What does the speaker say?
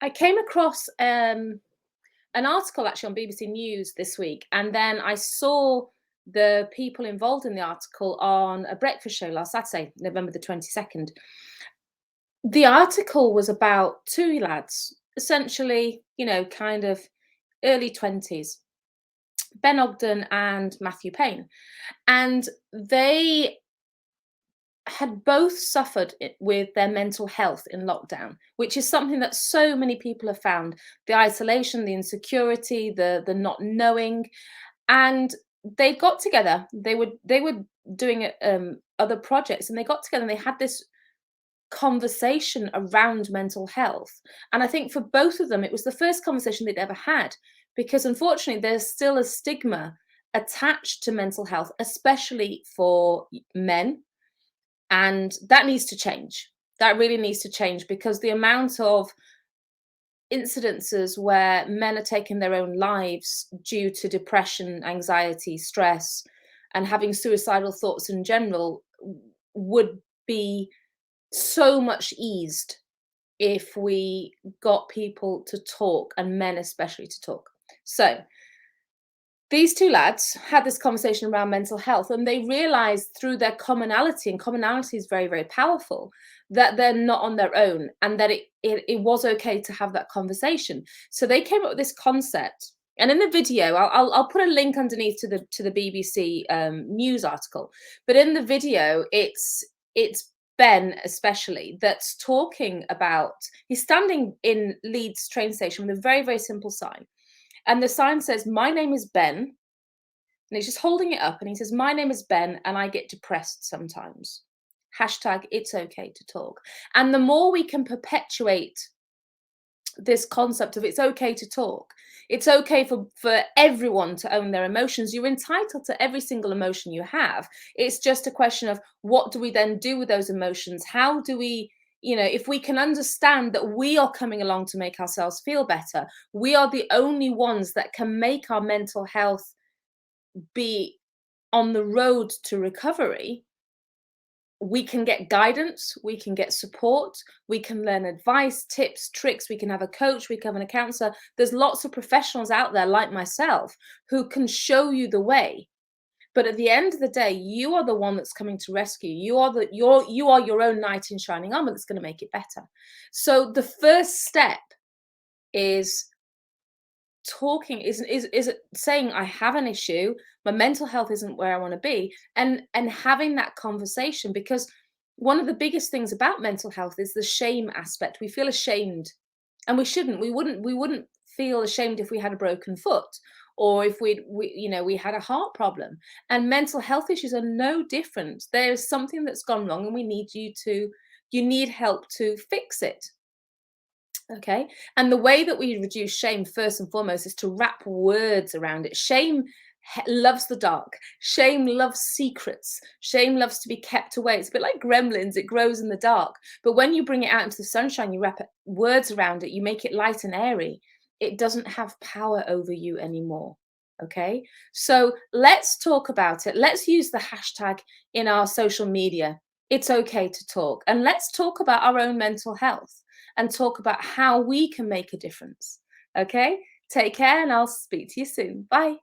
I came across an article actually on BBC News this week, and then I saw the people involved in the article on a breakfast show last Saturday, November the 22nd. The article was about two lads, essentially, kind of early 20s, Ben Ogden and Matthew Payne. And they had both suffered with their mental health in lockdown, which is something that so many people have found: the isolation, the insecurity, the not knowing. And they got together. They were doing other projects, and they got together and they had this conversation around mental health. And I think for both of them, it was the first conversation they'd ever had, because unfortunately, there's still a stigma attached to mental health, especially for men. And that needs to change. That really needs to change, because the amount of incidences where men are taking their own lives due to depression, anxiety, stress, and having suicidal thoughts in general would be so much eased if we got people to talk, and men especially to talk. So these two lads had this conversation around mental health, and they realized through their commonality, and commonality is very, very powerful, that they're not on their own, and that it was okay to have that conversation. So they came up with this concept. And in the video, I'll put a link underneath to the BBC news article. But in the video, it's Ben especially that's talking about. He's standing in Leeds train station with a very, very simple sign. And the sign says, "My name is Ben." And he's just holding it up, and he says, "My name is Ben, and I get depressed sometimes. Hashtag it's okay to talk." And the more we can perpetuate this concept of it's okay to talk, it's okay for everyone to own their emotions. You're entitled to every single emotion you have. It's just a question of, what do we then do with those emotions? How do we, if we can understand that we are coming along to make ourselves feel better, we are the only ones that can make our mental health be on the road to recovery. We can get guidance, we can get support, we can learn advice, tips, tricks, we can have a coach, we can have a counselor. There's lots of professionals out there like myself who can show you the way. But at the end of the day, you are the one that's coming to rescue. You are your own knight in shining armor that's going to make it better. So the first step is talking, is saying, I have an issue, my mental health isn't where I want to be, and having that conversation. Because one of the biggest things about mental health is the shame aspect. We feel ashamed, and we shouldn't. We wouldn't feel ashamed if we had a broken foot, or if we had a heart problem. And mental health issues are no different. There's something that's gone wrong, and you need help to fix it. Okay. And the way that we reduce shame, first and foremost, is to wrap words around it. Shame loves the dark. Shame loves secrets. Shame loves to be kept away. It's a bit like gremlins. It grows in the dark. But when you bring it out into the sunshine, you wrap words around it, you make it light and airy, it doesn't have power over you anymore. Okay. So let's talk about it. Let's use the hashtag in our social media. It's okay to talk. And let's talk about our own mental health, and talk about how we can make a difference. Okay? Take care, and I'll speak to you soon. Bye.